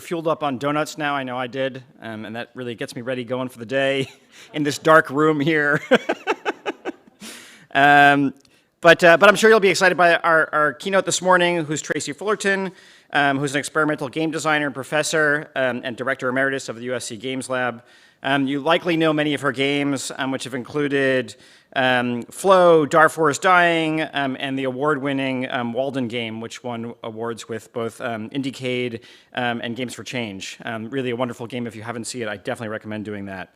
fueled up on donuts now. I know I did, and that really gets me ready going for the day in this dark room here. But I'm sure you'll be excited by our keynote this morning, who's Tracy Fullerton, who's an experimental game designer and professor and director emeritus of the USC Games Lab. You likely know many of her games, which have included Flow, Darfur is Dying, and the award-winning WALDEN game, which won awards with both Indiecade and Games for Change. Really a wonderful game. If you haven't seen it, I definitely recommend doing that.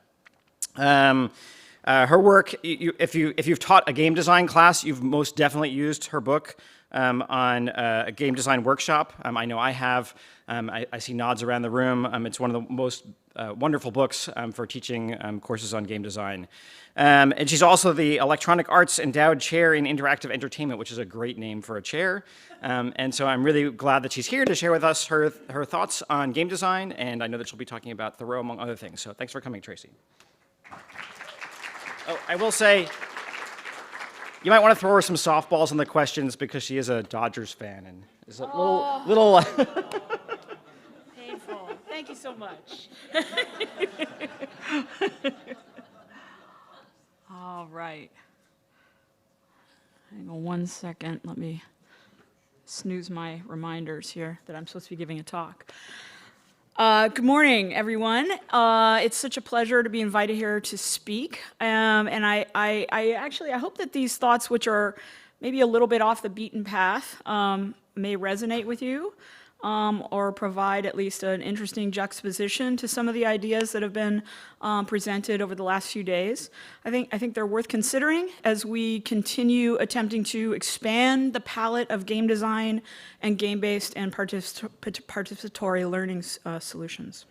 Her work, if you've taught a game design class, you've most definitely used her book on a game design workshop. I know I have. I see nods around the room. It's one of the most wonderful books for teaching courses on game design. And she's also the Electronic Arts Endowed Chair in Interactive Entertainment, which is a great name for a chair. And so I'm really glad that she's here to share with us her thoughts on game design, and I know that she'll be talking about Thoreau, among other things. So thanks for coming, Tracy. Oh, I will say, you might want to throw her some softballs on the questions because she is a Dodgers fan and is a little painful. Thank you so much. All right. Hang on 1 second. Let me snooze my reminders here that I'm supposed to be giving a talk. Good morning, everyone. It's such a pleasure to be invited here to speak. And I hope that these thoughts, which are maybe a little bit off the beaten path, may resonate with you, or provide at least an interesting juxtaposition to some of the ideas that have been presented over the last few days. I think they're worth considering as we continue attempting to expand the palette of game design and game-based and participatory learning solutions.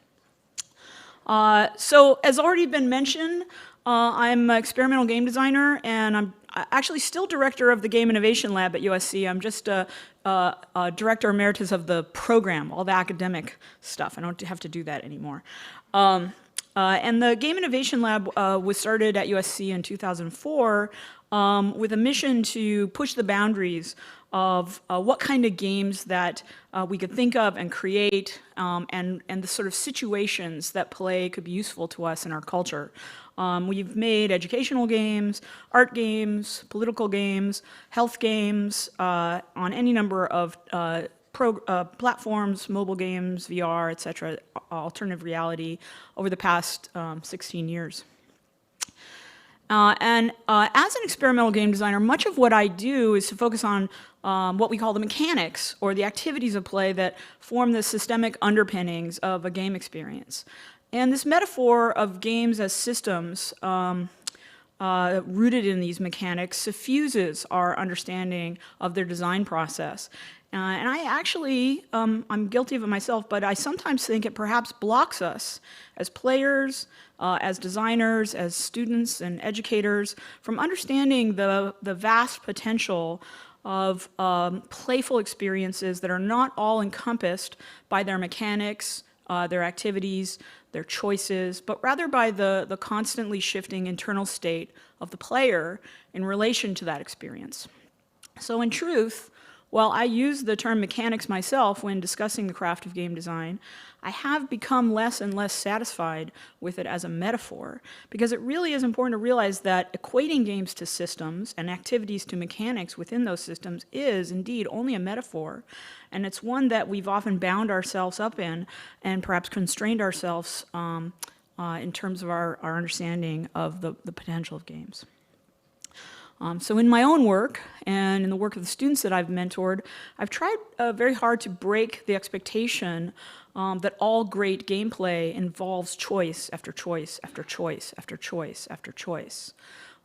So as already been mentioned, I'm an experimental game designer, and I'm actually still director of the Game Innovation Lab at USC. I'm just a director emeritus of the program, all the academic stuff. I don't have to do that anymore. And the Game Innovation Lab was started at USC in 2004 with a mission to push the boundaries of what kind of games that we could think of and create, and the sort of situations that play could be useful to us in our culture. We've made educational games, art games, political games, health games, on any number of platforms, mobile games, VR, etc., alternative reality, over the past 16 years. And as an experimental game designer, much of what I do is to focus on what we call the mechanics, or the activities of play that form the systemic underpinnings of a game experience. And this metaphor of games as systems rooted in these mechanics suffuses our understanding of their design process. And I actually, I'm guilty of it myself, but I sometimes think it perhaps blocks us as players, as designers, as students and educators from understanding the vast potential of playful experiences that are not all encompassed by their mechanics, their activities, their choices, but rather by the constantly shifting internal state of the player in relation to that experience. So in truth, while I use the term mechanics myself when discussing the craft of game design, I have become less and less satisfied with it as a metaphor, because it really is important to realize that equating games to systems and activities to mechanics within those systems is indeed only a metaphor, and it's one that we've often bound ourselves up in and perhaps constrained ourselves in terms of our understanding of the potential of games. So in my own work and in the work of the students that I've mentored, I've tried very hard to break the expectation that all great gameplay involves choice after choice after choice after choice after choice.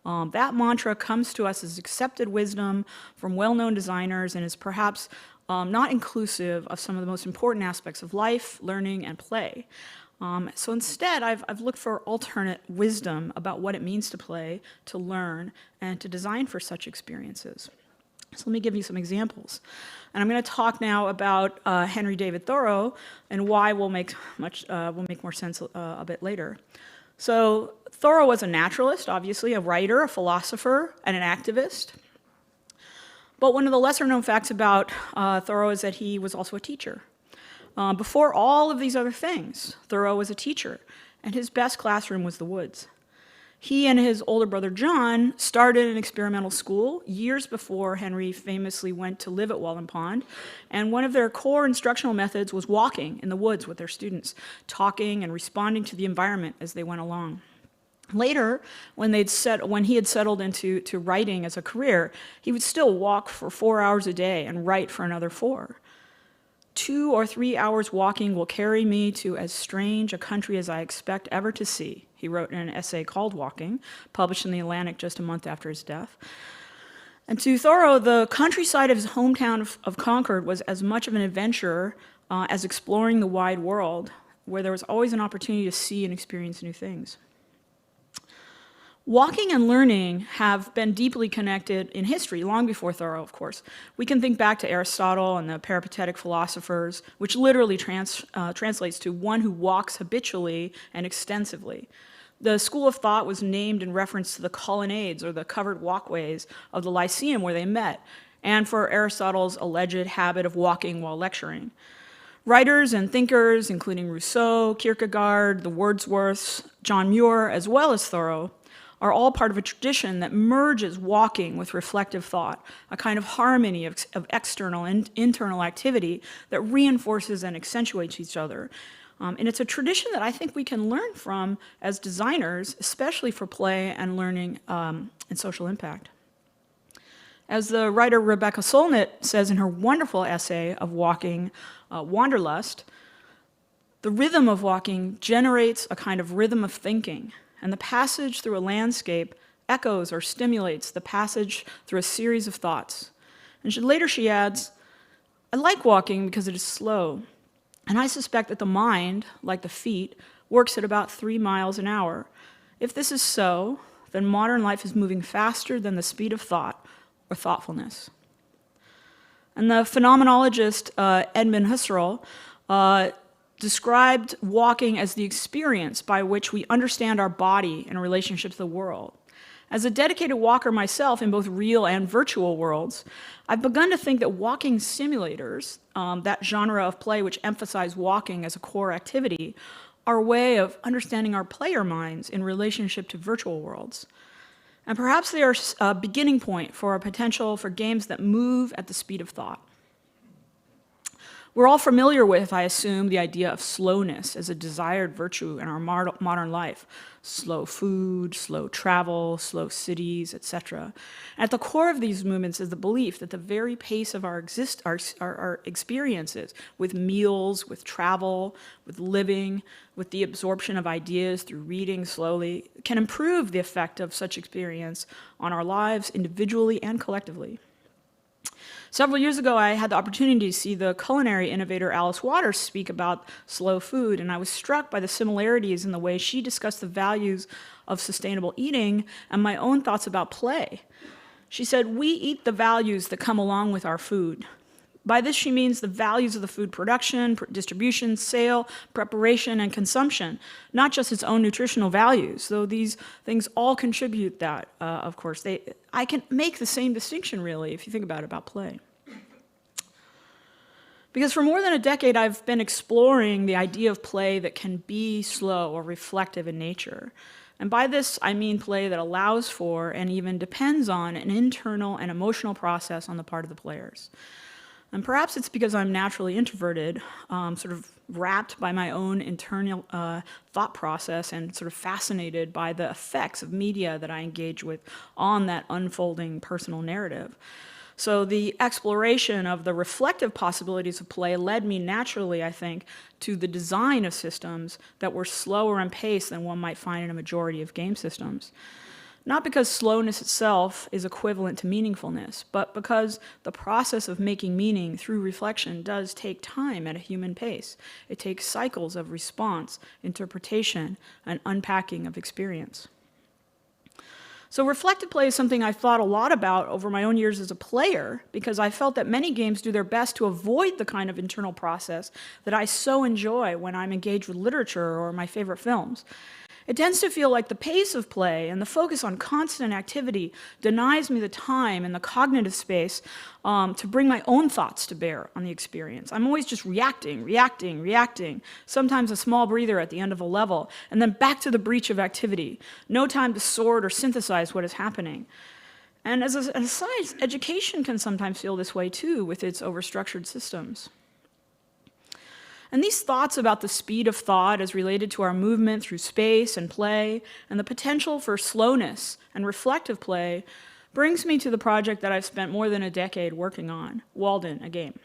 That mantra comes to us as accepted wisdom from well-known designers and is perhaps not inclusive of some of the most important aspects of life, learning, and play. So instead, I've looked for alternate wisdom about what it means to play, to learn, and to design for such experiences. So let me give you some examples. And I'm going to talk now about Henry David Thoreau and why will make more sense a bit later. So Thoreau was a naturalist, obviously, a writer, a philosopher, and an activist. But one of the lesser known facts about Thoreau is that he was also a teacher. Before all of these other things, Thoreau was a teacher, and his best classroom was the woods. He and his older brother John started an experimental school years before Henry famously went to live at Walden Pond, and one of their core instructional methods was walking in the woods with their students, talking and responding to the environment as they went along. Later, when he had settled into writing as a career, he would still walk for 4 hours a day and write for another 4. 2 or 3 hours walking will carry me to as strange a country as I expect ever to see, he wrote in an essay called Walking, published in the Atlantic just a month after his death. And to Thoreau, the countryside of his hometown of Concord was as much of an adventure as exploring the wide world, where there was always an opportunity to see and experience new things. Walking and learning have been deeply connected in history, long before Thoreau, of course. We can think back to Aristotle and the Peripatetic philosophers, which literally translates to one who walks habitually and extensively. The school of thought was named in reference to the colonnades, or the covered walkways, of the Lyceum where they met, and for Aristotle's alleged habit of walking while lecturing. Writers and thinkers, including Rousseau, Kierkegaard, the Wordsworths, John Muir, as well as Thoreau, are all part of a tradition that merges walking with reflective thought, a kind of harmony of external and internal activity that reinforces and accentuates each other. And it's a tradition that I think we can learn from as designers, especially for play and learning and social impact. As the writer Rebecca Solnit says in her wonderful essay of Walking, Wanderlust, the rhythm of walking generates a kind of rhythm of thinking, and the passage through a landscape echoes or stimulates the passage through a series of thoughts. And later she adds, I like walking because it is slow, and I suspect that the mind, like the feet, works at about 3 miles an hour. If this is so, then modern life is moving faster than the speed of thought or thoughtfulness. And the phenomenologist Edmund Husserl described walking as the experience by which we understand our body in relationship to the world. As a dedicated walker myself in both real and virtual worlds, I've begun to think that walking simulators, that genre of play which emphasize walking as a core activity, are a way of understanding our player minds in relationship to virtual worlds. And perhaps they are a beginning point for a potential for games that move at the speed of thought. We're all familiar with, I assume, the idea of slowness as a desired virtue in our modern life. Slow food, slow travel, slow cities, etc. At the core of these movements is the belief that the very pace of our experiences with meals, with travel, with living, with the absorption of ideas through reading slowly, can improve the effect of such experience on our lives individually and collectively. Several years ago, I had the opportunity to see the culinary innovator Alice Waters speak about slow food, and I was struck by the similarities in the way she discussed the values of sustainable eating and my own thoughts about play. She said, we eat the values that come along with our food. By this, she means the values of the food production, distribution, sale, preparation, and consumption, not just its own nutritional values, though these things all contribute that, of course. I can make the same distinction, really, if you think about play. Because for more than a decade, I've been exploring the idea of play that can be slow or reflective in nature. And by this, I mean play that allows for and even depends on an internal and emotional process on the part of the players. And perhaps it's because I'm naturally introverted, sort of wrapped by my own internal thought process and sort of fascinated by the effects of media that I engage with on that unfolding personal narrative. So the exploration of the reflective possibilities of play led me naturally, I think, to the design of systems that were slower in pace than one might find in a majority of game systems. Not because slowness itself is equivalent to meaningfulness, but because the process of making meaning through reflection does take time at a human pace. It takes cycles of response, interpretation, and unpacking of experience. So reflective play is something I've thought a lot about over my own years as a player, because I felt that many games do their best to avoid the kind of internal process that I so enjoy when I'm engaged with literature or my favorite films. It tends to feel like the pace of play and the focus on constant activity denies me the time and the cognitive space to bring my own thoughts to bear on the experience. I'm always just reacting, sometimes a small breather at the end of a level, and then back to the breach of activity. No time to sort or synthesize what is happening. And as an aside, education can sometimes feel this way too with its overstructured systems. And these thoughts about the speed of thought as related to our movement through space and play, and the potential for slowness and reflective play, brings me to the project that I've spent more than a decade working on, WALDEN, a game.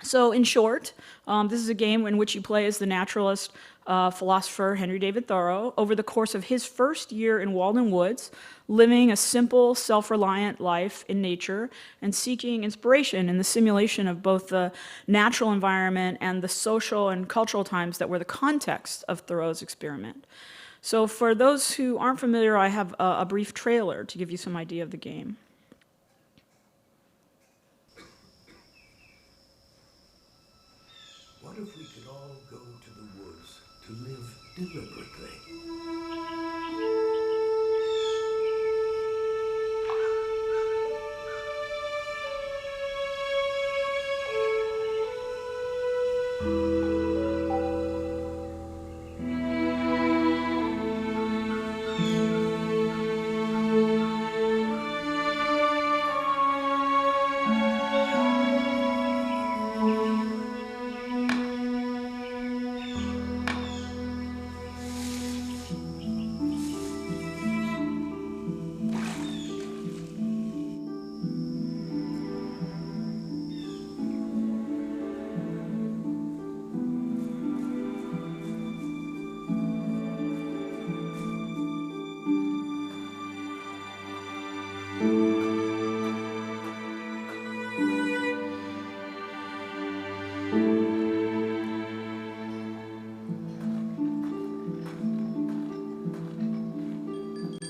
So in short, this is a game in which you play as the naturalist philosopher Henry David Thoreau over the course of his first year in Walden Woods, living a simple, self-reliant life in nature and seeking inspiration in the simulation of both the natural environment and the social and cultural times that were the context of Thoreau's experiment. So for those who aren't familiar, I have a brief trailer to give you some idea of the game. What if we could all go to the woods to live deliberately?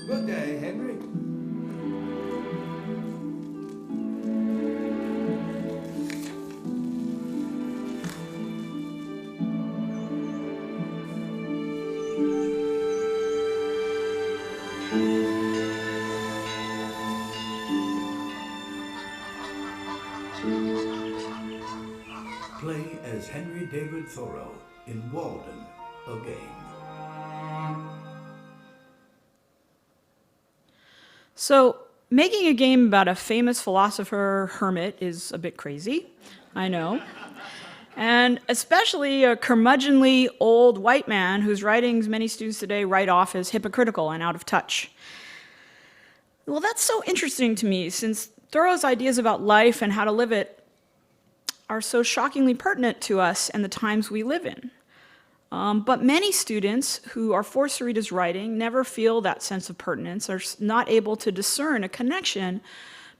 Good day, Henry. Play as Henry David Thoreau in Walden, a game. So, making a game about a famous philosopher hermit is a bit crazy, I know. And especially a curmudgeonly old white man whose writings many students today write off as hypocritical and out of touch. Well, that's so interesting to me, since Thoreau's ideas about life and how to live it are so shockingly pertinent to us and the times we live in. But many students who are forced to read his writing never feel that sense of pertinence, are not able to discern a connection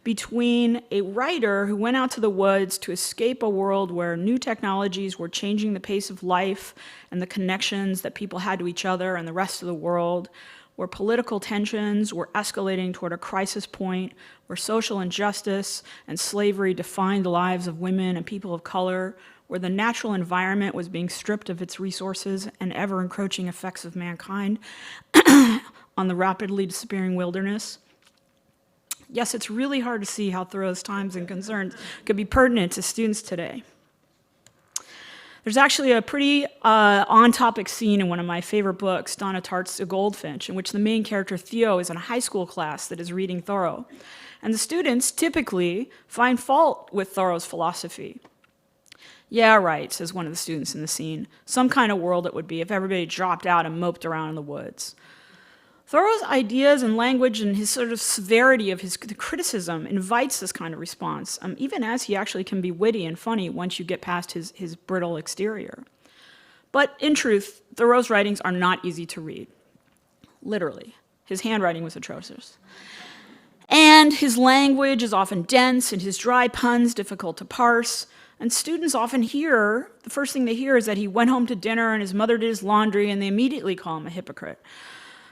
between a writer who went out to the woods to escape a world where new technologies were changing the pace of life and the connections that people had to each other and the rest of the world, where political tensions were escalating toward a crisis point, where social injustice and slavery defined the lives of women and people of color, where the natural environment was being stripped of its resources and ever-encroaching effects of mankind on the rapidly disappearing wilderness. Yes, it's really hard to see how Thoreau's times and concerns could be pertinent to students today. There's actually a pretty on-topic scene in one of my favorite books, Donna Tartt's A Goldfinch, in which the main character, Theo, is in a high school class that is reading Thoreau. And the students typically find fault with Thoreau's philosophy. Yeah, right, says one of the students in the scene. Some kind of world it would be if everybody dropped out and moped around in the woods. Thoreau's ideas and language and his sort of severity of his criticism invites this kind of response, even as he actually can be witty and funny once you get past his brittle exterior. But in truth, Thoreau's writings are not easy to read. Literally. His handwriting was atrocious. And his language is often dense and his dry puns difficult to parse. And students often the first thing they hear is that he went home to dinner and his mother did his laundry, and they immediately call him a hypocrite.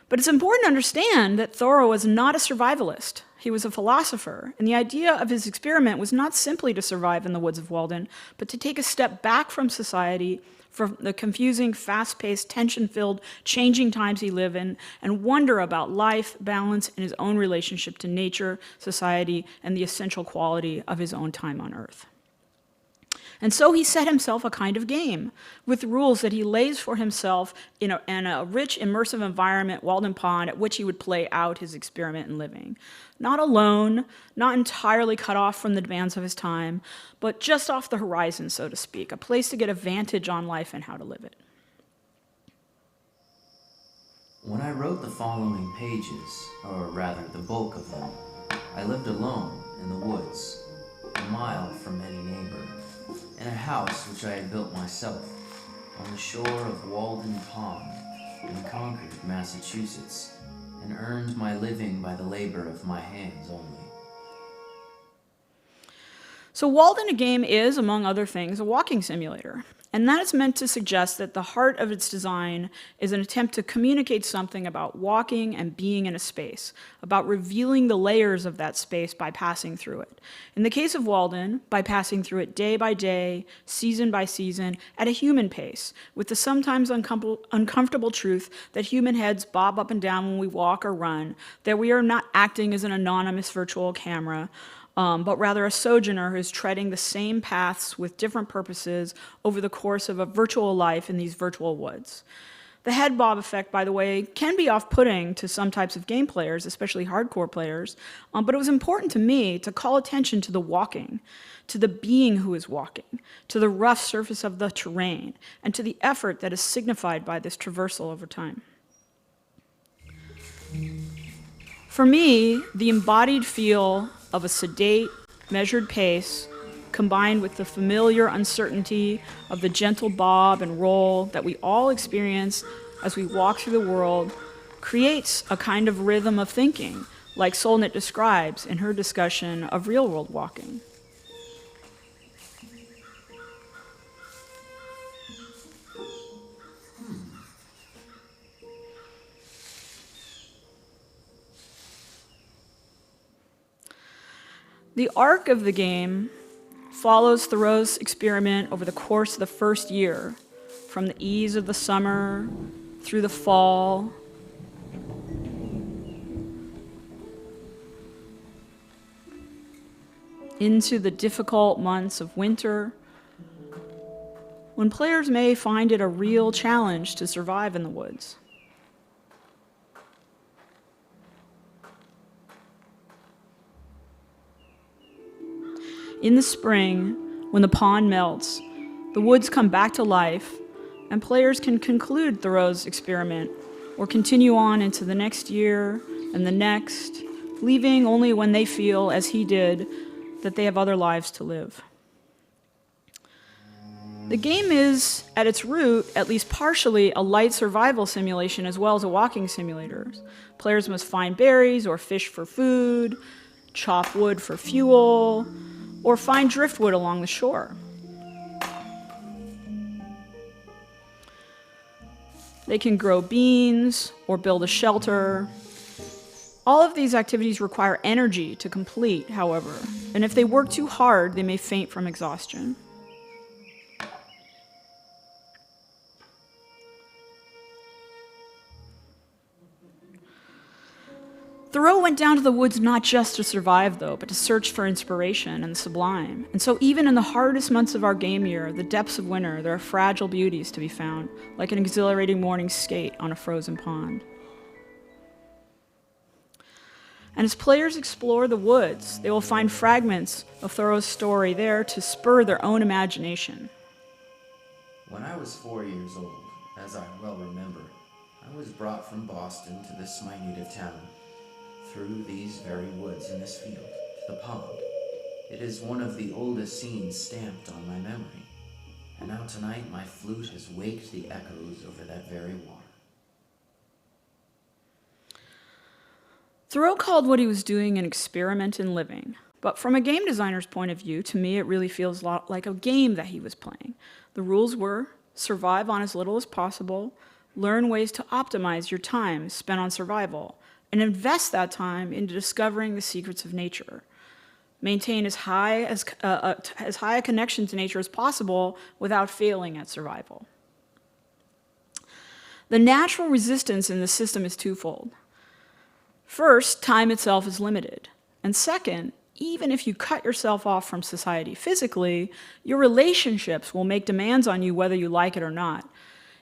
But it's important to understand that Thoreau was not a survivalist. He was a philosopher, and the idea of his experiment was not simply to survive in the woods of Walden, but to take a step back from society, from the confusing, fast-paced, tension-filled, changing times he lived in, and wonder about life, balance, and his own relationship to nature, society, and the essential quality of his own time on Earth. And so he set himself a kind of game with rules that he lays for himself in a rich, immersive environment, Walden Pond, at which he would play out his experiment in living. Not alone, not entirely cut off from the demands of his time, but just off the horizon, so to speak, a place to get a vantage on life and how to live it. When I wrote the following pages, or rather the bulk of them, I lived alone in the woods, a mile from any neighbor, in a house which I had built myself, on the shore of Walden Pond in Concord, Massachusetts, and earned my living by the labor of my hands only. So Walden, a game, is, among other things, a walking simulator. And that is meant to suggest that the heart of its design is an attempt to communicate something about walking and being in a space, about revealing the layers of that space by passing through it. In the case of Walden, by passing through it day by day, season by season, at a human pace, with the sometimes uncomfortable truth that human heads bob up and down when we walk or run, that we are not acting as an anonymous virtual camera, but rather a sojourner who is treading the same paths with different purposes over the course of a virtual life in these virtual woods. The head bob effect, by the way, can be off-putting to some types of game players, especially hardcore players, but it was important to me to call attention to the walking, to the being who is walking, to the rough surface of the terrain, and to the effort that is signified by this traversal over time. For me, the embodied feel of a sedate, measured pace, combined with the familiar uncertainty of the gentle bob and roll that we all experience as we walk through the world, creates a kind of rhythm of thinking, like Solnit describes in her discussion of real-world walking. The arc of the game follows Thoreau's experiment over the course of the first year, from the ease of the summer through the fall, into the difficult months of winter, when players may find it a real challenge to survive in the woods. In the spring, when the pond melts, the woods come back to life, and players can conclude Thoreau's experiment or continue on into the next year and the next, leaving only when they feel, as he did, that they have other lives to live. The game is, at its root, at least partially, a light survival simulation as well as a walking simulator. Players must find berries or fish for food, chop wood for fuel, or find driftwood along the shore. They can grow beans or build a shelter. All of these activities require energy to complete, however, and if they work too hard, they may faint from exhaustion. Thoreau went down to the woods not just to survive, though, but to search for inspiration and the sublime. And so even in the hardest months of our game year, the depths of winter, there are fragile beauties to be found, like an exhilarating morning skate on a frozen pond. And as players explore the woods, they will find fragments of Thoreau's story there to spur their own imagination. When I was 4 years old, as I well remember, I was brought from Boston to this my native town, through these very woods in this field, to the pond. It is one of the oldest scenes stamped on my memory, and now tonight my flute has waked the echoes over that very water. Thoreau called what he was doing an experiment in living, but from a game designer's point of view, to me it really feels like a game that he was playing. The rules were survive on as little as possible, learn ways to optimize your time spent on survival, and invest that time into discovering the secrets of nature. Maintain as high a connection to nature as possible without failing at survival. The natural resistance in the system is twofold. First, time itself is limited. And second, even if you cut yourself off from society physically, your relationships will make demands on you whether you like it or not.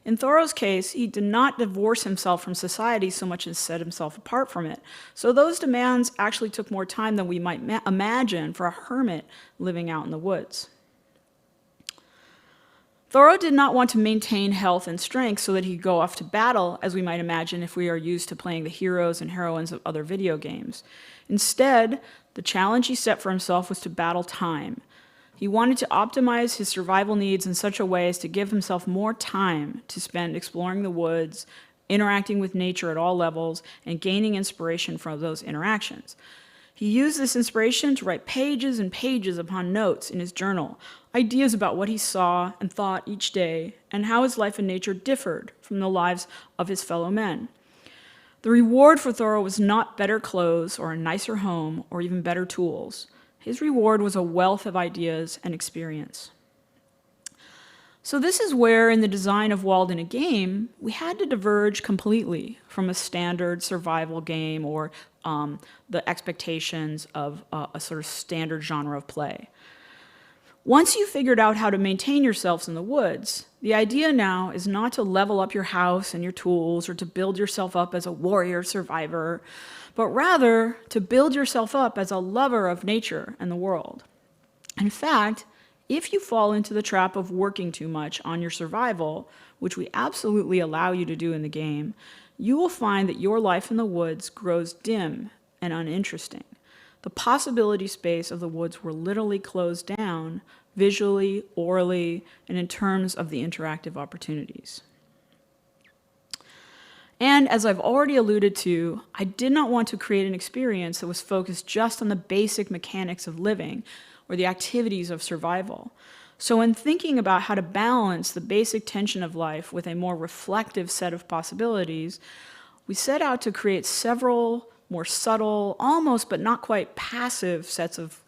In Thoreau's case, he did not divorce himself from society so much as set himself apart from it. So those demands actually took more time than we might imagine for a hermit living out in the woods. Thoreau did not want to maintain health and strength so that he could go off to battle, as we might imagine if we are used to playing the heroes and heroines of other video games. Instead, the challenge he set for himself was to battle time. He wanted to optimize his survival needs in such a way as to give himself more time to spend exploring the woods, interacting with nature at all levels, and gaining inspiration from those interactions. He used this inspiration to write pages and pages upon notes in his journal, ideas about what he saw and thought each day, and how his life in nature differed from the lives of his fellow men. The reward for Thoreau was not better clothes or a nicer home or even better tools. His reward was a wealth of ideas and experience. So this is where, in the design of Walden, a game, we had to diverge completely from a standard survival game or the expectations of a sort of standard genre of play. Once you figured out how to maintain yourselves in the woods, the idea now is not to level up your house and your tools or to build yourself up as a warrior survivor, but rather to build yourself up as a lover of nature and the world. In fact, if you fall into the trap of working too much on your survival, which we absolutely allow you to do in the game, you will find that your life in the woods grows dim and uninteresting. The possibility space of the woods will literally close down visually, orally, and in terms of the interactive opportunities. And as I've already alluded to, I did not want to create an experience that was focused just on the basic mechanics of living or the activities of survival. So in thinking about how to balance the basic tension of life with a more reflective set of possibilities, we set out to create several more subtle, almost but not quite passive sets of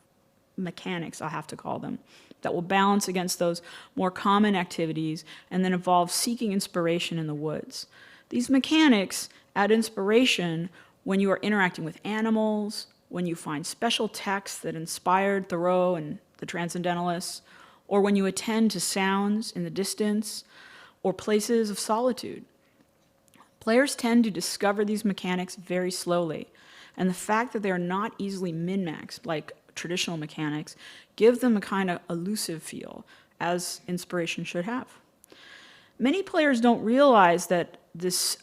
mechanics, I have to call them, that will balance against those more common activities and then involve seeking inspiration in the woods. These mechanics add inspiration when you are interacting with animals, when you find special texts that inspired Thoreau and the Transcendentalists, or when you attend to sounds in the distance or places of solitude. Players tend to discover these mechanics very slowly, and the fact that they are not easily min-maxed like traditional mechanics give them a kind of elusive feel, as inspiration should have. Many players don't realize that these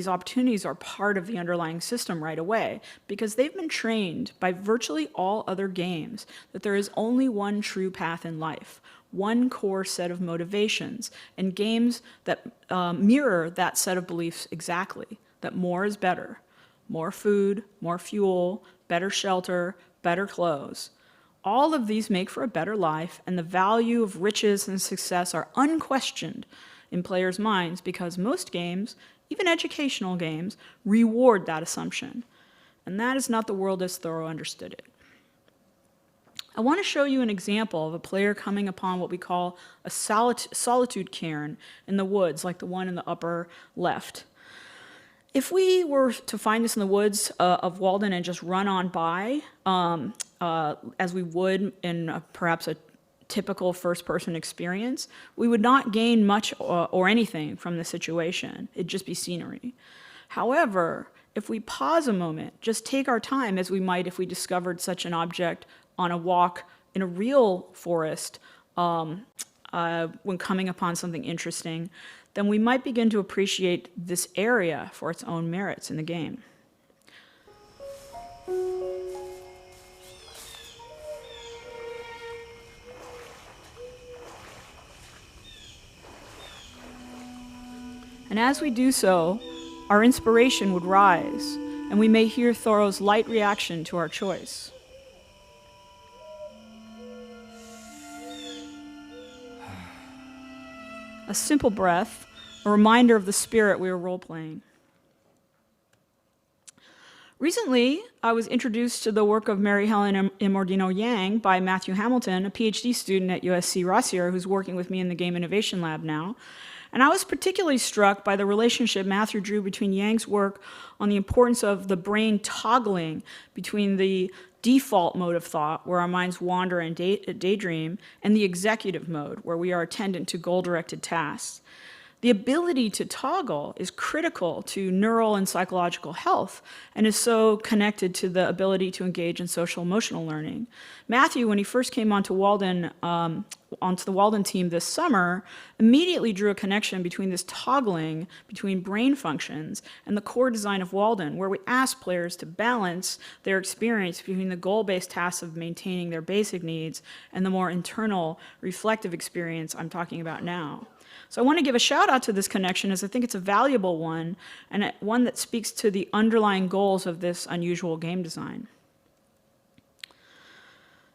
opportunities are part of the underlying system right away, because they've been trained by virtually all other games that there is only one true path in life, one core set of motivations, and games that mirror that set of beliefs exactly, that more is better. More food, more fuel, better shelter, better clothes. All of these make for a better life, and the value of riches and success are unquestioned in players' minds because most games, even educational games, reward that assumption. And that is not the world as Thoreau understood it. I want to show you an example of a player coming upon what we call a solitude cairn in the woods, like the one in the upper left. If we were to find this in the woods of Walden and just run on by, as we would in perhaps a typical first-person experience, we would not gain much or anything from the situation. It'd just be scenery. However, if we pause a moment, just take our time as we might if we discovered such an object on a walk in a real forest when coming upon something interesting, then we might begin to appreciate this area for its own merits in the game. And as we do so, our inspiration would rise, and we may hear Thoreau's light reaction to our choice. A simple breath, a reminder of the spirit we were role-playing. Recently, I was introduced to the work of Mary Helen Immordino Yang by Matthew Hamilton, a PhD student at USC Rossier who's working with me in the Game Innovation Lab now. And I was particularly struck by the relationship Matthew drew between Yang's work on the importance of the brain toggling between the default mode of thought, where our minds wander and daydream, and the executive mode, where we are attendant to goal-directed tasks. The ability to toggle is critical to neural and psychological health and is so connected to the ability to engage in social emotional learning. Matthew, when he first came onto the Walden team this summer, immediately drew a connection between this toggling between brain functions and the core design of Walden, where we ask players to balance their experience between the goal-based tasks of maintaining their basic needs and the more internal, reflective experience I'm talking about now. So I want to give a shout out to this connection, as I think it's a valuable one, and one that speaks to the underlying goals of this unusual game design.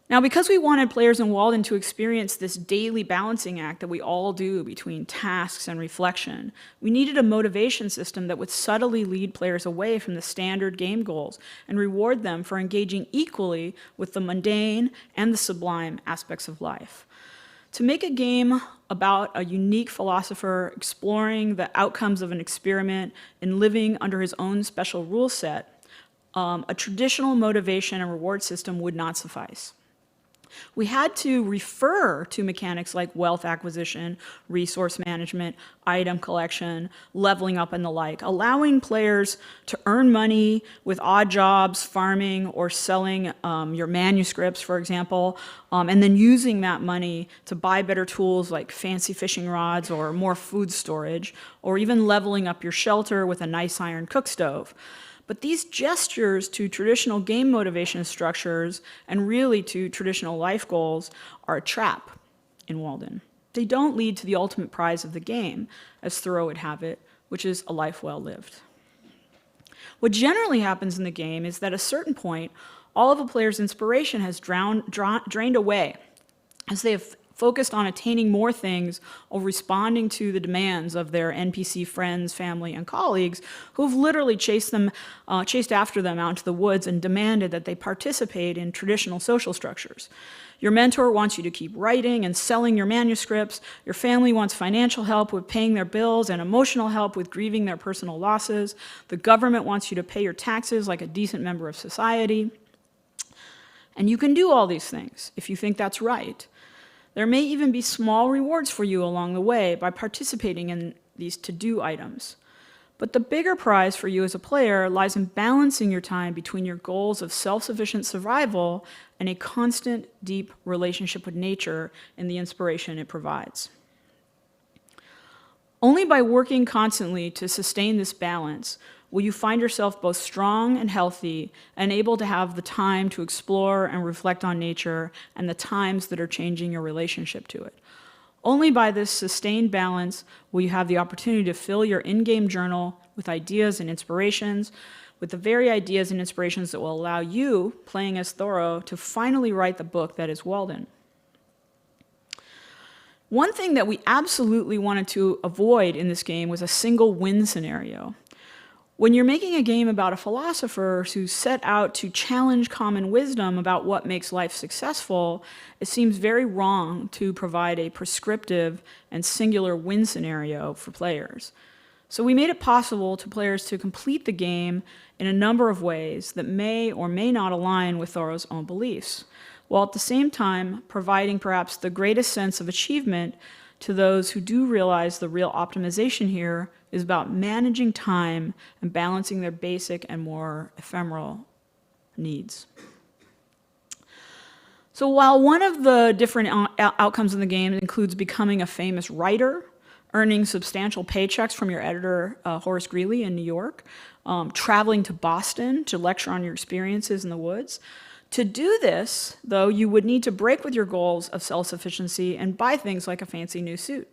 Now, because we wanted players in Walden to experience this daily balancing act that we all do between tasks and reflection, we needed a motivation system that would subtly lead players away from the standard game goals and reward them for engaging equally with the mundane and the sublime aspects of life. To make a game about a unique philosopher exploring the outcomes of an experiment and living under his own special rule set, a traditional motivation and reward system would not suffice. We had to refer to mechanics like wealth acquisition, resource management, item collection, leveling up, and the like, allowing players to earn money with odd jobs, farming, or selling your manuscripts, for example, and then using that money to buy better tools like fancy fishing rods or more food storage, or even leveling up your shelter with a nice iron cook stove. But these gestures to traditional game motivation structures and really to traditional life goals are a trap in Walden. They don't lead to the ultimate prize of the game, as Thoreau would have it, which is a life well lived. What generally happens in the game is that at a certain point, all of a player's inspiration has drained away as they have focused on attaining more things or responding to the demands of their NPC friends, family, and colleagues who've literally chased after them out into the woods and demanded that they participate in traditional social structures. Your mentor wants you to keep writing and selling your manuscripts. Your family wants financial help with paying their bills and emotional help with grieving their personal losses. The government wants you to pay your taxes like a decent member of society. And you can do all these things if you think that's right. There may even be small rewards for you along the way by participating in these to-do items. But the bigger prize for you as a player lies in balancing your time between your goals of self-sufficient survival and a constant, deep relationship with nature and the inspiration it provides. Only by working constantly to sustain this balance will you find yourself both strong and healthy and able to have the time to explore and reflect on nature and the times that are changing your relationship to it. Only by this sustained balance will you have the opportunity to fill your in-game journal with ideas and inspirations, with the very ideas and inspirations that will allow you, playing as Thoreau, to finally write the book that is Walden. One thing that we absolutely wanted to avoid in this game was a single win scenario. When you're making a game about a philosopher who set out to challenge common wisdom about what makes life successful, it seems very wrong to provide a prescriptive and singular win scenario for players. So we made it possible to players to complete the game in a number of ways that may or may not align with Thoreau's own beliefs, while at the same time providing perhaps the greatest sense of achievement to those who do realize the real optimization here is about managing time and balancing their basic and more ephemeral needs. So while one of the different outcomes in the game includes becoming a famous writer, earning substantial paychecks from your editor, Horace Greeley in New York, traveling to Boston to lecture on your experiences in the woods, to do this, though, you would need to break with your goals of self-sufficiency and buy things like a fancy new suit.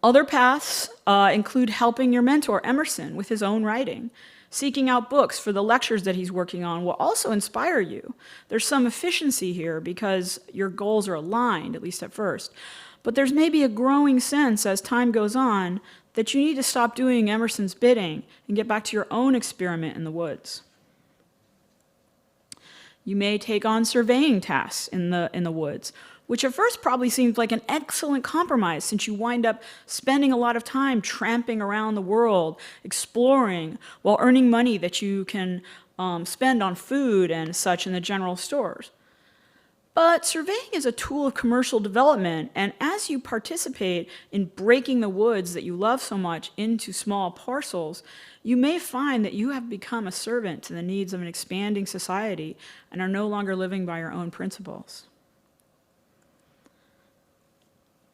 Other paths include helping your mentor, Emerson, with his own writing. Seeking out books for the lectures that he's working on will also inspire you. There's some efficiency here because your goals are aligned, at least at first. But there's maybe a growing sense as time goes on that you need to stop doing Emerson's bidding and get back to your own experiment in the woods. You may take on surveying tasks in the woods, which at first probably seems like an excellent compromise since you wind up spending a lot of time tramping around the world, exploring, while earning money that you can spend on food and such in the general stores. But surveying is a tool of commercial development, and as you participate in breaking the woods that you love so much into small parcels, you may find that you have become a servant to the needs of an expanding society and are no longer living by your own principles.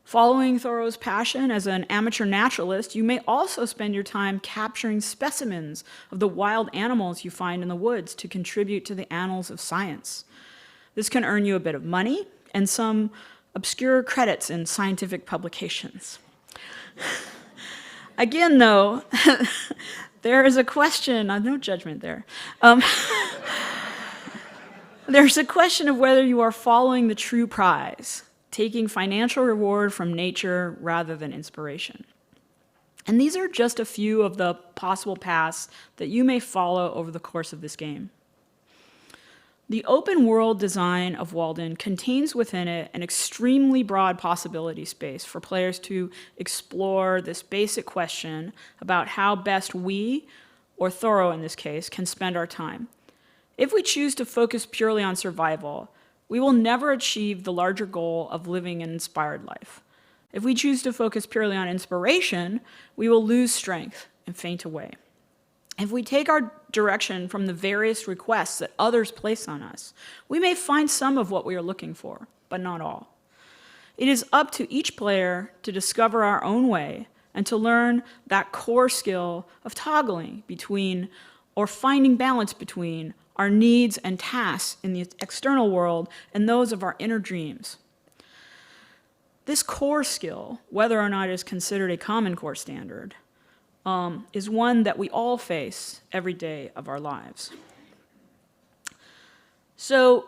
Following Thoreau's passion as an amateur naturalist, you may also spend your time capturing specimens of the wild animals you find in the woods to contribute to the annals of science. This can earn you a bit of money and some obscure credits in scientific publications. Again, though, there is a question, no judgment there. There's a question of whether you are following the true prize, taking financial reward from nature rather than inspiration. And these are just a few of the possible paths that you may follow over the course of this game. The open world design of Walden contains within it an extremely broad possibility space for players to explore this basic question about how best we, or Thoreau in this case, can spend our time. If we choose to focus purely on survival, we will never achieve the larger goal of living an inspired life. If we choose to focus purely on inspiration, we will lose strength and faint away. If we take our direction from the various requests that others place on us, we may find some of what we are looking for, but not all. It is up to each player to discover our own way and to learn that core skill of toggling between or finding balance between our needs and tasks in the external world and those of our inner dreams. This core skill, whether or not it is considered a Common Core standard, is one that we all face every day of our lives. So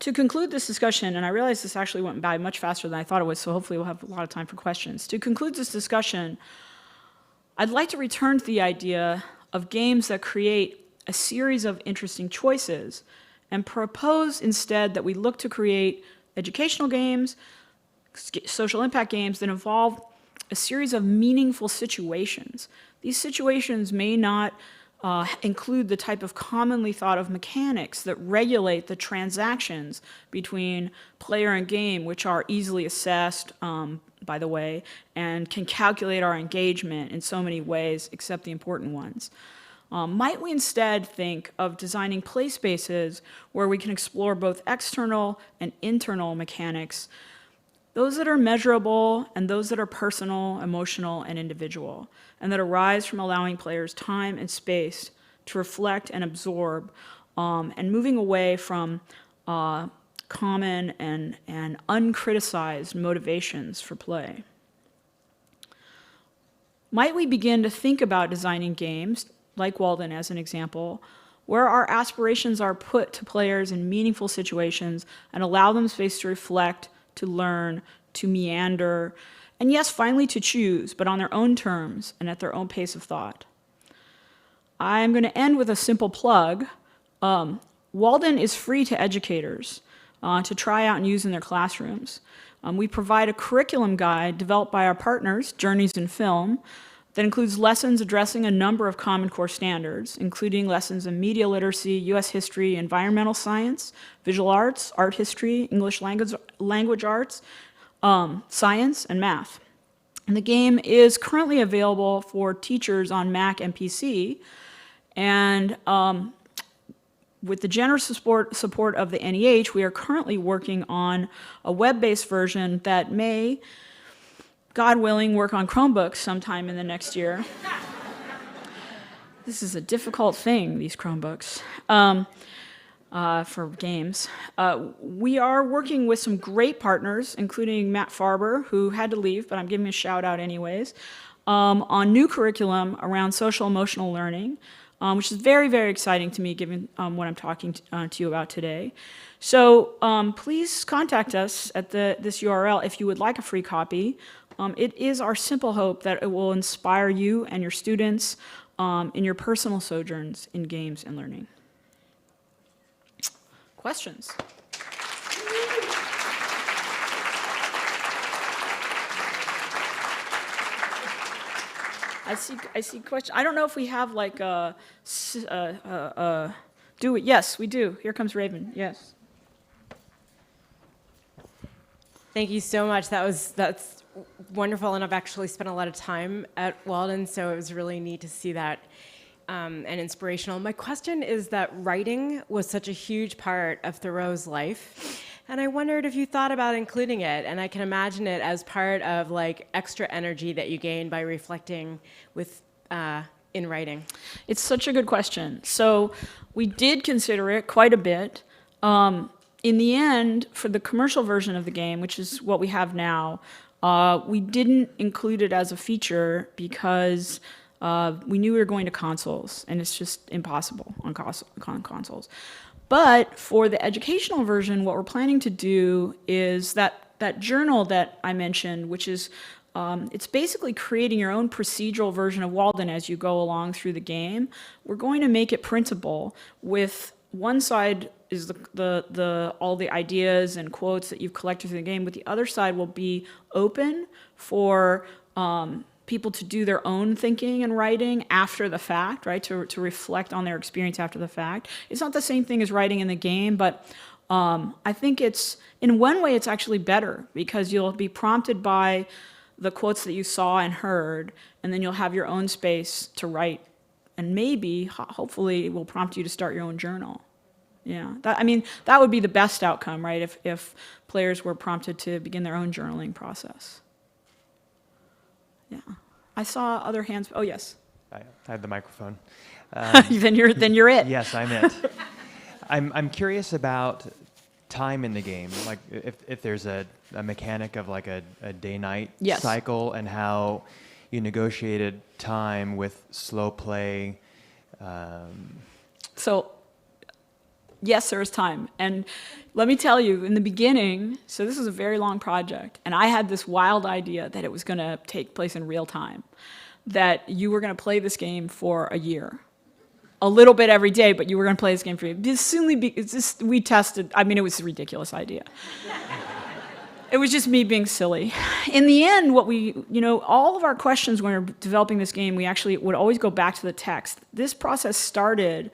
to conclude this discussion, and I realize this actually went by much faster than I thought it would, so hopefully we'll have a lot of time for questions. To conclude this discussion, I'd like to return to the idea of games that create a series of interesting choices and propose instead that we look to create educational games, social impact games that involve a series of meaningful situations. These situations may not include the type of commonly thought of mechanics that regulate the transactions between player and game, which are easily assessed, by the way, and can calculate our engagement in so many ways, except the important ones. Might we instead think of designing play spaces where we can explore both external and internal mechanics, those that are measurable and those that are personal, emotional, and individual, and that arise from allowing players time and space to reflect and absorb, and moving away from common and uncriticized motivations for play. Might we begin to think about designing games, like Walden as an example, where our aspirations are put to players in meaningful situations and allow them space to reflect, to learn, to meander, and yes, finally to choose, but on their own terms and at their own pace of thought. I'm going to end with a simple plug. Walden is free to educators to try out and use in their classrooms. We provide a curriculum guide developed by our partners, Journeys in Film, that includes lessons addressing a number of Common Core standards, including lessons in media literacy, US history, environmental science, visual arts, art history, English language arts, science, and math. And the game is currently available for teachers on Mac and PC, and with the generous support of the NEH, we are currently working on a web-based version that may, God willing, work on Chromebooks sometime in the next year. This is a difficult thing, these Chromebooks, for games. We are working with some great partners, including Matt Farber, who had to leave, but I'm giving him a shout out anyways, on new curriculum around social emotional learning, which is very, very exciting to me given what I'm talking to you about today. So please contact us at this URL if you would like a free copy. It is our simple hope that it will inspire you and your students in your personal sojourns in games and learning. Questions? I see question. I don't know if we have like do it. Yes, we do. Here comes Raven. Yes. Thank you so much. That's wonderful, and I've actually spent a lot of time at Walden, so it was really neat to see that and inspirational. My question is that writing was such a huge part of Thoreau's life, and I wondered if you thought about including it, and I can imagine it as part of like extra energy that you gain by reflecting with in writing. It's such a good question. So we did consider it quite a bit. In the end, for the commercial version of the game, which is what we have now, we didn't include it as a feature because we knew we were going to consoles, and it's just impossible on consoles. But for the educational version, what we're planning to do is that journal that I mentioned, which is it's basically creating your own procedural version of Walden as you go along through the game. We're going to make it printable with one side is all the ideas and quotes that you've collected through the game, but the other side will be open for people to do their own thinking and writing after the fact, right? To reflect on their experience after the fact. It's not the same thing as writing in the game, but I think in one way it's actually better because you'll be prompted by the quotes that you saw and heard, and then you'll have your own space to write, and maybe, hopefully, it will prompt you to start your own journal. Yeah, that would be the best outcome, right? If players were prompted to begin their own journaling process. Yeah, I saw other hands. Oh yes. I had the microphone. Then you're it. Yes, I'm it. I'm curious about time in the game, like if there's a mechanic of like a day-night Yes. cycle, and how you negotiated time with slow play. So, yes, there is time. And let me tell you, in the beginning, so this was a very long project, and I had this wild idea that it was going to take place in real time, that you were going to play this game for a year. A little bit every day, but you were going to play this game for you. We tested, it was a ridiculous idea. It was just me being silly. In the end, all of our questions when we were developing this game, we actually would always go back to the text. This process started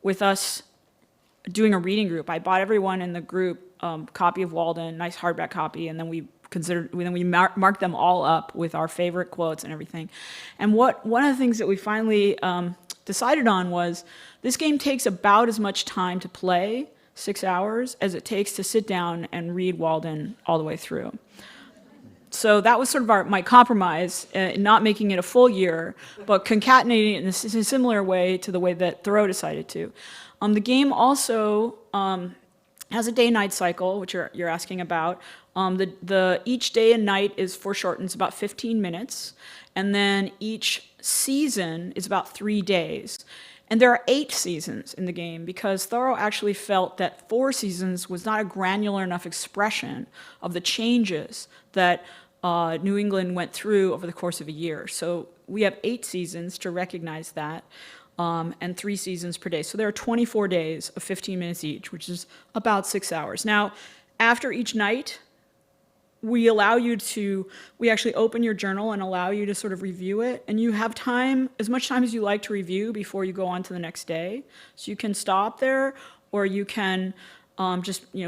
with us doing a reading group. I bought everyone in the group copy of Walden, nice hardback copy, and then we marked them all up with our favorite quotes and everything. And one of the things that we finally decided on was this game takes about as much time to play, 6 hours, as it takes to sit down and read Walden all the way through. So that was sort of my compromise, not making it a full year, but concatenating it in a similar way to the way that Thoreau decided to. The game also has a day-night cycle, which you're asking about. Each day and night is foreshortened, it's about 15 minutes, and then each season is about 3 days. And there are 8 seasons in the game because Thoreau actually felt that 4 seasons was not a granular enough expression of the changes that New England went through over the course of a year. So we have 8 seasons to recognize that, and 3 seasons per day. So there are 24 days of 15 minutes each, which is about 6 hours. Now, after each night, we actually open your journal and allow you to sort of review it, and you have time, as much time as you like to review before you go on to the next day. So you can stop there, or you can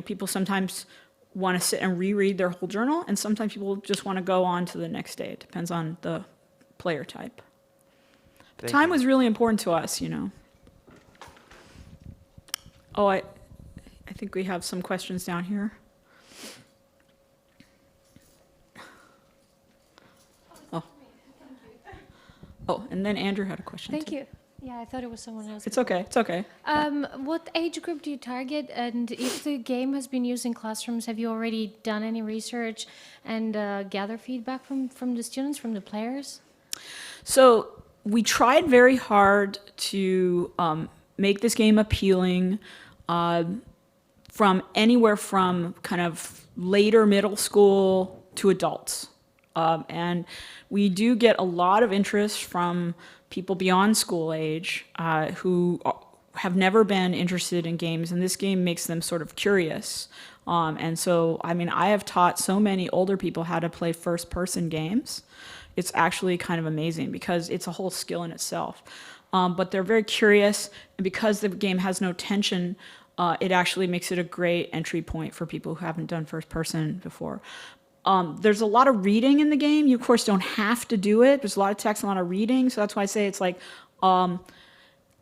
people sometimes want to sit and reread their whole journal, and sometimes people just want to go on to the next day. It depends on the player type. But time was really important to us, Oh, I think we have some questions down here. Oh, and then Andrew had a question. Thank you. Yeah, I thought it was someone else. It's okay. It's okay. What age group do you target? And if the game has been used in classrooms, have you already done any research and gather feedback from the students, from the players? So we tried very hard to make this game appealing from anywhere from kind of later middle school to adults. And we do get a lot of interest from people beyond school age who have never been interested in games, and this game makes them sort of curious And so, I mean, I have taught so many older people how to play first-person games. It's actually kind of amazing because it's a whole skill in itself. But they're very curious, and because the game has no tension, it actually makes it a great entry point for people who haven't done first-person before. There's a lot of reading in the game. You, of course, don't have to do it. There's a lot of text and a lot of reading, so that's why I say it's like,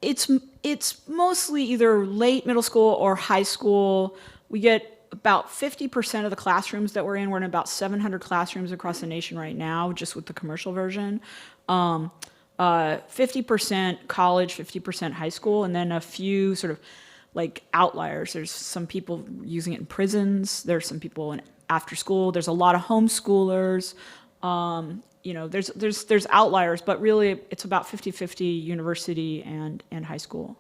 it's mostly either late middle school or high school. We get about 50% of the classrooms that we're in. We're in about 700 classrooms across the nation right now, just with the commercial version. 50% college, 50% high school, and then a few sort of like outliers. There's some people using it in prisons. There's some people in after school. There's a lot of homeschoolers. You know, there's outliers, but really it's about 50-50 university and high school.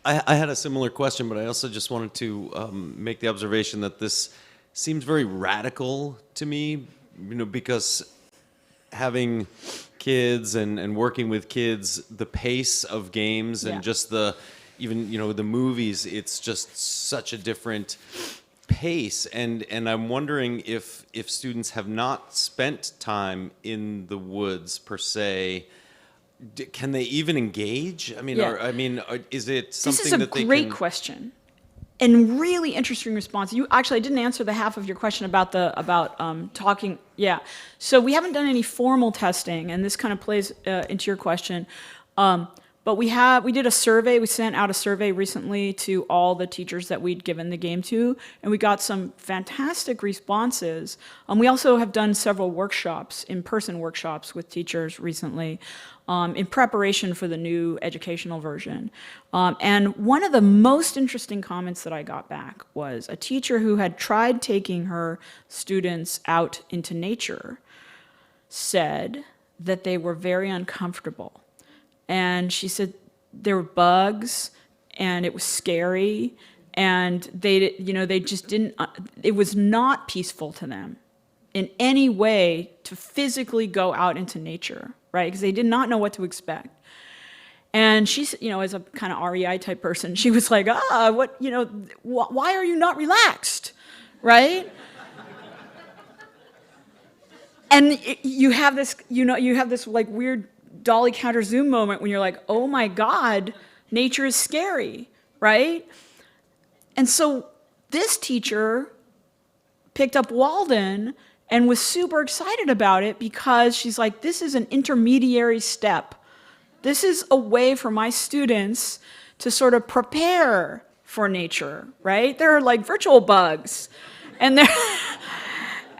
I had a similar question, but I also just wanted to make the observation that this seems very radical to me, you know, because having kids and working with kids, the pace of games and just even, you know, the movies, it's just such a different pace. And I'm wondering if students have not spent time in the woods per se, can they even engage? I mean, is it something that they can... This is a great question and really interesting response. You actually, I didn't answer the half of your question about talking. Yeah, so we haven't done any formal testing, and this kind of plays into your question. But we did a survey. We sent out a survey recently to all the teachers that we'd given the game to, and we got some fantastic responses. We also have done several workshops, in-person workshops with teachers recently, in preparation for the new educational version. And one of the most interesting comments that I got back was a teacher who had tried taking her students out into nature said that they were very uncomfortable. And she said there were bugs, and it was scary, and they just didn't, it was not peaceful to them in any way to physically go out into nature, right? Because they did not know what to expect. And she's, you know, as a kind of REI type person, she was like, why are you not relaxed, right? And you have this, like weird dolly counter zoom moment when you're like, oh my God, nature is scary, right? And so this teacher picked up WALDEN and was super excited about it because she's like, this is an intermediary step. This is a way for my students to sort of prepare for nature, right? They're like virtual bugs. And they're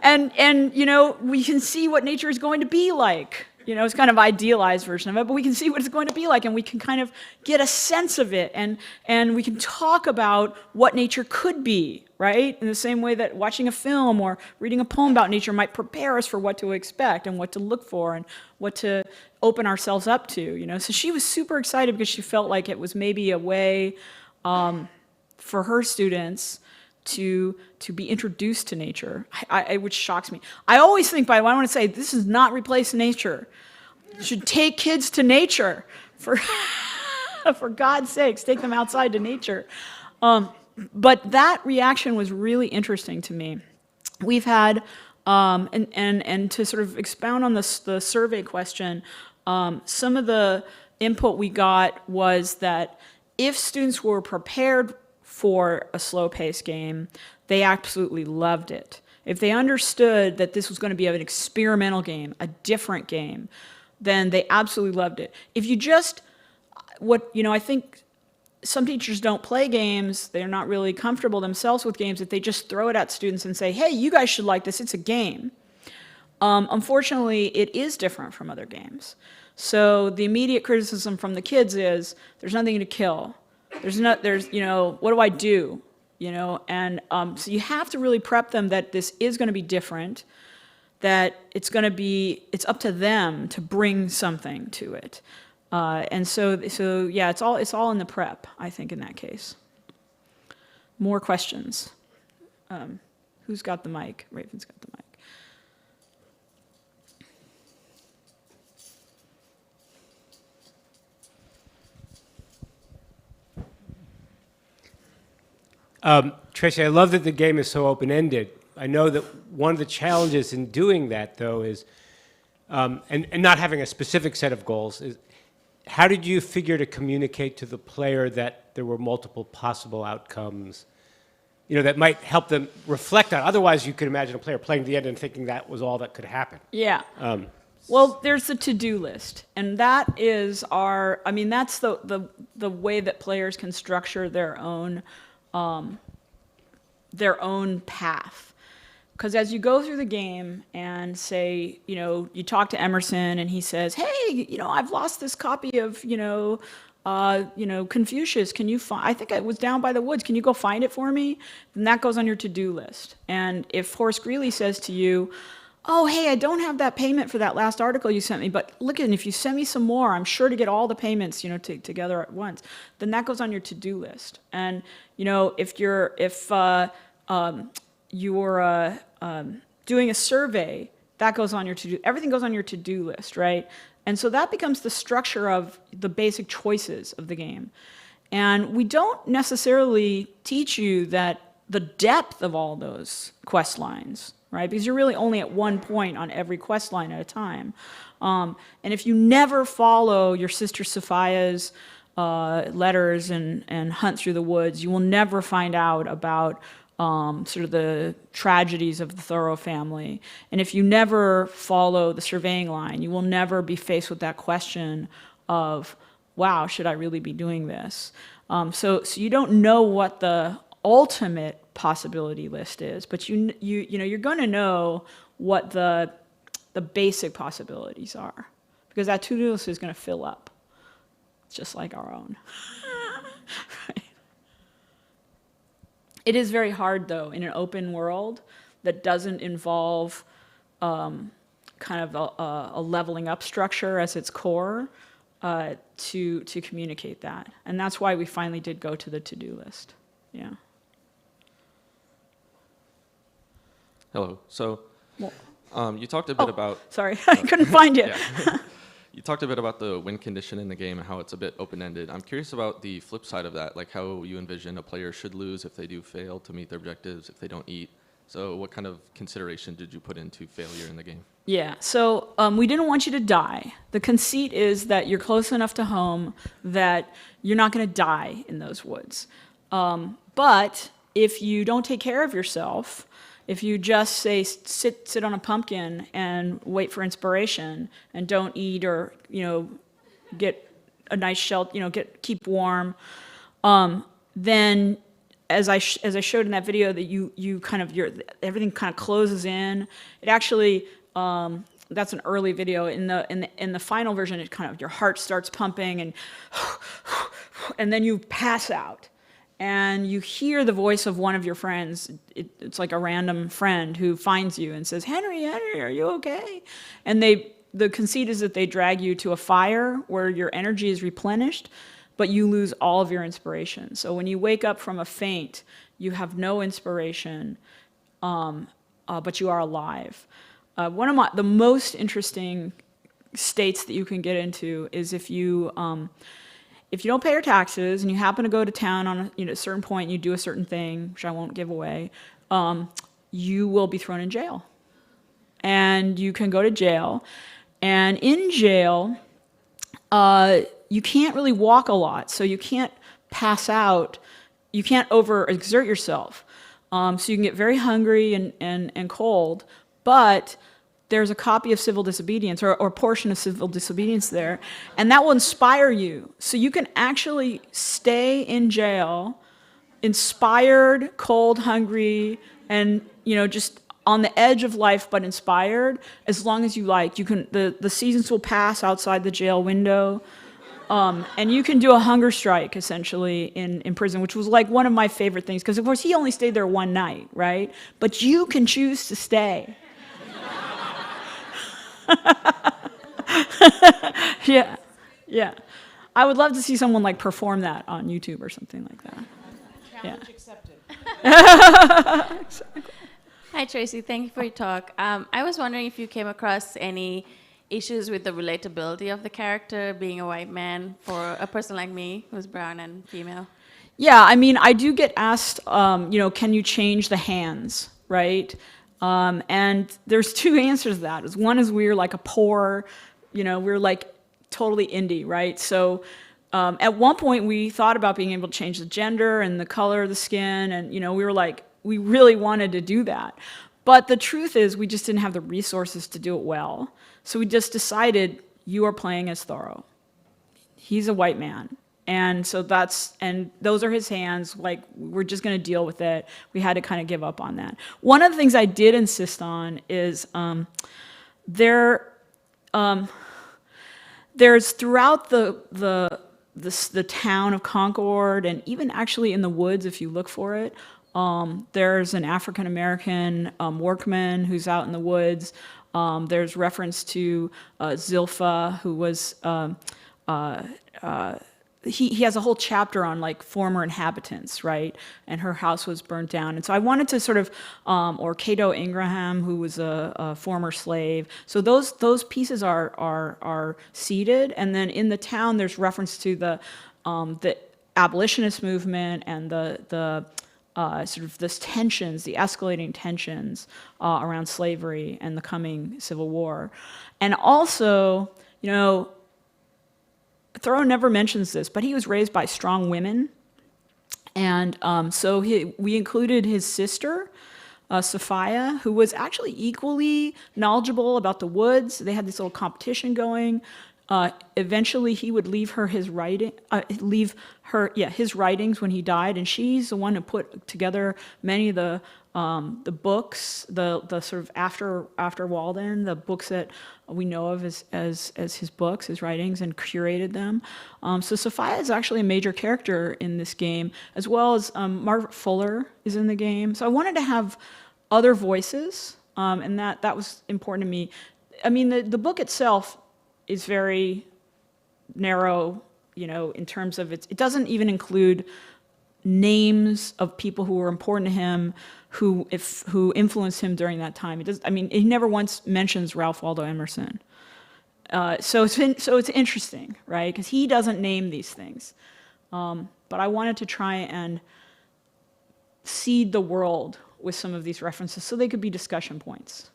and you know, we can see what nature is going to be like. You know, it's kind of idealized version of it, but we can see what it's going to be like, and we can kind of get a sense of it, and we can talk about what nature could be, right? In the same way that watching a film or reading a poem about nature might prepare us for what to expect and what to look for and what to open ourselves up to, you know? So she was super excited because she felt like it was maybe a way for her students to be introduced to nature, which shocks me. I always think, I want to say, this does not replace nature. You should take kids to nature, for God's sakes, take them outside to nature. But that reaction was really interesting to me. We've had, and to sort of expound on the survey question, some of the input we got was that if students were prepared for a slow-paced game, they absolutely loved it. If they understood that this was going to be an experimental game, a different game, then they absolutely loved it. If you just, I think some teachers don't play games, they're not really comfortable themselves with games, if they just throw it at students and say, hey, you guys should like this, it's a game. Unfortunately, it is different from other games. So the immediate criticism from the kids is, there's nothing to kill. What do I do? You know, and so you have to really prep them that this is going to be different, that it's up to them to bring something to it. And so yeah, it's all in the prep, I think, in that case. More questions? Who's got the mic? Raven's got the mic. Tracy, I love that the game is so open-ended. I know that one of the challenges in doing that, though, is, and not having a specific set of goals, is how did you figure to communicate to the player that there were multiple possible outcomes, that might help them reflect on? Otherwise, you could imagine a player playing to the end and thinking that was all that could happen. Yeah. Well, there's the to-do list, and that is that's the way that players can structure their own path. Because as you go through the game and say, you talk to Emerson and he says, hey, I've lost this copy of, Confucius. Can you find, I think it was down by the woods. Can you go find it for me? Then that goes on your to-do list. And if Horace Greeley says to you, oh, hey, I don't have that payment for that last article you sent me, but look, and if you send me some more, I'm sure to get all the payments, together at once. Then that goes on your to-do list. And, if you're doing a survey, that goes on your to-do. Everything goes on your to-do list, right? And so that becomes the structure of the basic choices of the game. And we don't necessarily teach you that the depth of all those quest lines, right? Because you're really only at one point on every quest line at a time. And if you never follow your sister Sophia's letters and hunt through the woods, you will never find out about sort of the tragedies of the Thoreau family. And if you never follow the surveying line, you will never be faced with that question of, wow, should I really be doing this? So you don't know what the ultimate possibility list is, but you're going to know what the basic possibilities are, because that to-do list is going to fill up, just like our own. Right. It is very hard, though, in an open world that doesn't involve kind of a leveling up structure as its core to communicate that. And that's why we finally did go to the to-do list. Yeah. Hello. So you talked a bit about... Sorry, I couldn't find you. Yeah. You talked a bit about the win condition in the game and how it's a bit open-ended. I'm curious about the flip side of that, like how you envision a player should lose if they do fail to meet their objectives, if they don't eat. So what kind of consideration did you put into failure in the game? Yeah, so we didn't want you to die. The conceit is that you're close enough to home that you're not going to die in those woods. But if you don't take care of yourself, if you just say sit on a pumpkin and wait for inspiration and don't eat or get a nice shelter, keep warm, then as I showed in that video, that you kind of everything kind of closes in. It actually that's an early video. In the final version, it kind of your heart starts pumping and then you pass out. And you hear the voice of one of your friends. It's like a random friend who finds you and says, Henry, are you okay? And the conceit is that they drag you to a fire where your energy is replenished, but you lose all of your inspiration. So when you wake up from a faint, you have no inspiration, but you are alive. One of the most interesting states that you can get into is if you don't pay your taxes and you happen to go to town on a certain point and you do a certain thing, which I won't give away, you will be thrown in jail. And you can go to jail. And in jail, you can't really walk a lot, so you can't pass out. You can't overexert yourself. So you can get very hungry and cold, but there's a copy of Civil Disobedience or a portion of Civil Disobedience there, and that will inspire you. So you can actually stay in jail, inspired, cold, hungry, and just on the edge of life, but inspired as long as you like. You can the seasons will pass outside the jail window, and you can do a hunger strike essentially in prison, which was like one of my favorite things because of course he only stayed there one night, right? But you can choose to stay. Yeah. I would love to see someone like perform that on YouTube or something like that. Challenge accepted. Exactly. Hi, Tracy. Thank you for your talk. I was wondering if you came across any issues with the relatability of the character being a white man for a person like me who's brown and female. Yeah, I mean, I do get asked, can you change the hands, right? And there's two answers to that. One is we're like a poor, we're like totally indie, right? So at one point we thought about being able to change the gender and the color of the skin, and we were like, we really wanted to do that. But the truth is we just didn't have the resources to do it well. So we just decided, you are playing as Thoreau. He's a white man. And so those are his hands, like, we're just gonna deal with it. We had to kind of give up on that. One of the things I did insist on is there's throughout the town of Concord, and even actually in the woods if you look for it, there's an African-American workman who's out in the woods. There's reference to Zilpha, who was, he has a whole chapter on like former inhabitants, right? And her house was burnt down. And so I wanted to sort of, or Cato Ingraham, who was a former slave. So those pieces are seeded. And then in the town, there's reference to the abolitionist movement and the sort of this tensions, the escalating tensions around slavery and the coming Civil War. And also, Thoreau never mentions this, but he was raised by strong women. And so we included his sister, Sophia, who was actually equally knowledgeable about the woods. They had this little competition going. Eventually, he would leave his writings when he died, and she's the one who put together many of the books, the sort of after Walden, the books that we know of as his books, his writings, and curated them. So Sophia is actually a major character in this game, as well as Margaret Fuller is in the game. So I wanted to have other voices, and that was important to me. I mean, the book itself is very narrow, in terms of it doesn't even include names of people who were important to him, who influenced him during that time. He never once mentions Ralph Waldo Emerson. So it's interesting, right? Because he doesn't name these things. But I wanted to try and seed the world with some of these references so they could be discussion points.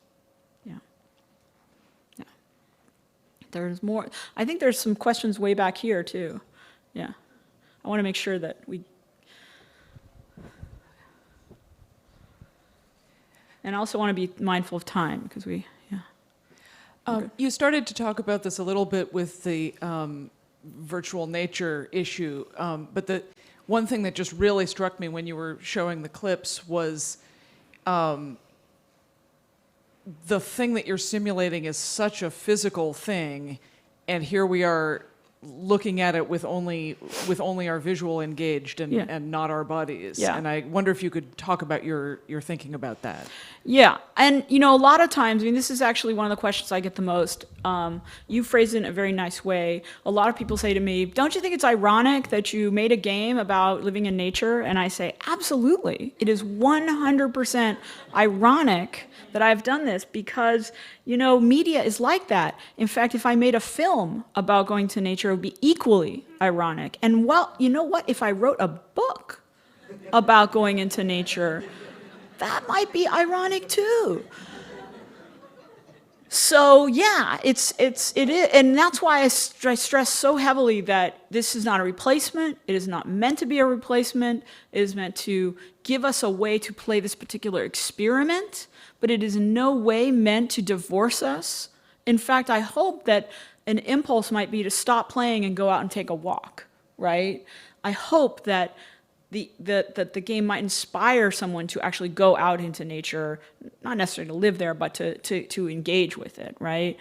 There's more. I think there's some questions way back here too. Yeah. I want to make sure that we. And I also want to be mindful of time because you started to talk about this a little bit with the virtual nature issue, but the one thing that just really struck me when you were showing the clips was the thing that you're simulating is such a physical thing, and here we are looking at it with only our visual engaged and not our bodies. Yeah. And I wonder if you could talk about your thinking about that. Yeah, and a lot of times, this is actually one of the questions I get the most. You phrased it in a very nice way. A lot of people say to me, don't you think it's ironic that you made a game about living in nature? And I say, absolutely. It is 100% ironic that I've done this because, media is like that. In fact, if I made a film about going to nature, it would be equally ironic. And you know what? If I wrote a book about going into nature, that might be ironic too. So yeah, it is, and that's why I stress so heavily that this is not a replacement. It is not meant to be a replacement. It is meant to give us a way to play this particular experiment, but it is in no way meant to divorce us. In fact, I hope that an impulse might be to stop playing and go out and take a walk, right? I hope that the game might inspire someone to actually go out into nature, not necessarily to live there, but to engage with it, right?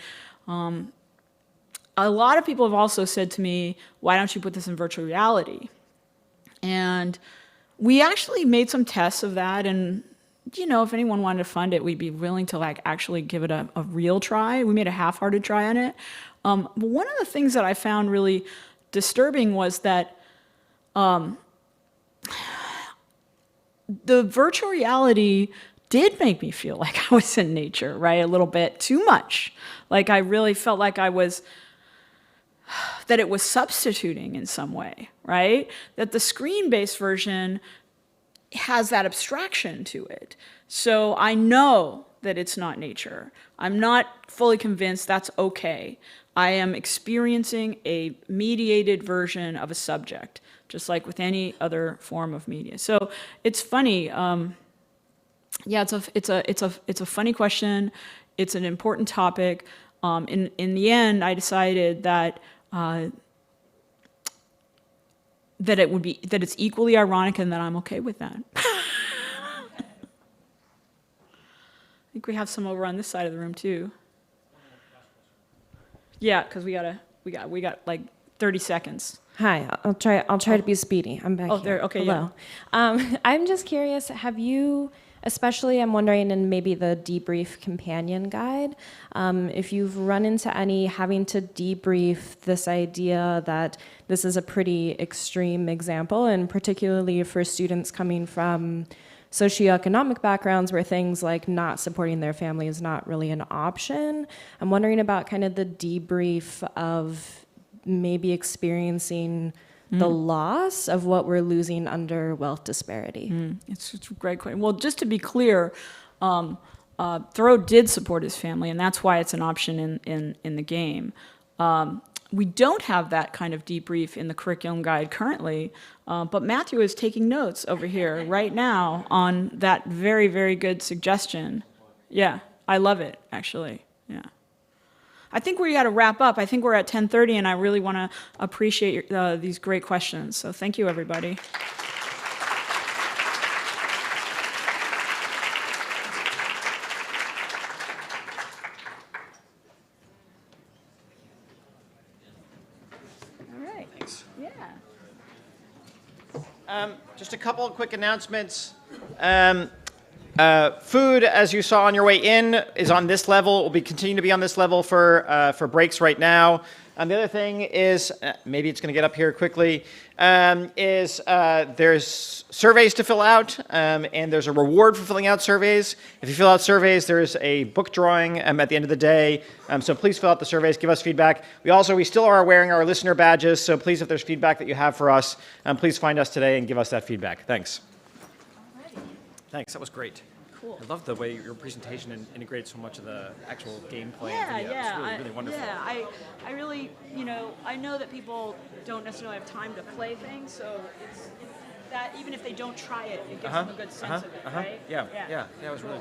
A lot of people have also said to me, why don't you put this in virtual reality? And we actually made some tests of that, and if anyone wanted to fund it, we'd be willing to actually give it a real try. We made a half-hearted try on it. But one of the things that I found really disturbing was that the virtual reality did make me feel like I was in nature, right? A little bit too much. Like I really felt like I was that it was substituting in some way, right? That the screen-based version has that abstraction to it. So I know that it's not nature. I'm not fully convinced that's okay. I am experiencing a mediated version of a subject, just like with any other form of media. So it's funny. Yeah, it's a funny question. It's an important topic. In the end, I decided that that it's equally ironic and that I'm okay with that. I think we have some over on this side of the room too. Yeah, because we got like 30 seconds. Hi, I'll try to be speedy. I'm back Oh, here. there. Okay, Hello. I'm just curious. Have you, especially, I'm wondering in maybe the debrief companion guide, if you've run into any having to debrief this idea that this is a pretty extreme example, and particularly for students coming from socioeconomic backgrounds where things like not supporting their family is not really an option. I'm wondering about kind of the debrief of maybe experiencing the loss of what we're losing under wealth disparity. It's a great question. Well, just to be clear, Thoreau did support his family, and that's why it's an option in the game. We don't have that kind of debrief in the curriculum guide currently, but Matthew is taking notes over here right now on that very, very good suggestion. Yeah, I love it, actually. Yeah. I think we got to wrap up. I think we're at 10:30, and I really want to appreciate these great questions. So thank you, everybody. All right. Thanks. Yeah. Just a couple of quick announcements. Food, as you saw on your way in, is on this level. It will be continue to be on this level for breaks right now. The other thing is, maybe it's going to get up here quickly, there's surveys to fill out, and there's a reward for filling out surveys. If you fill out surveys, there's a book drawing at the end of the day. So please fill out the surveys, give us feedback. We still are wearing our listener badges, so please, if there's feedback that you have for us, please find us today and give us that feedback. Thanks. Thanks, that was great. Cool. I love the way your presentation integrates so much of the actual gameplay. Yeah, and video. yeah. It's really wonderful. Yeah, I really, I know that people don't necessarily have time to play things, so it's that even if they don't try it, it gives them a good sense of it, right? Yeah, it was really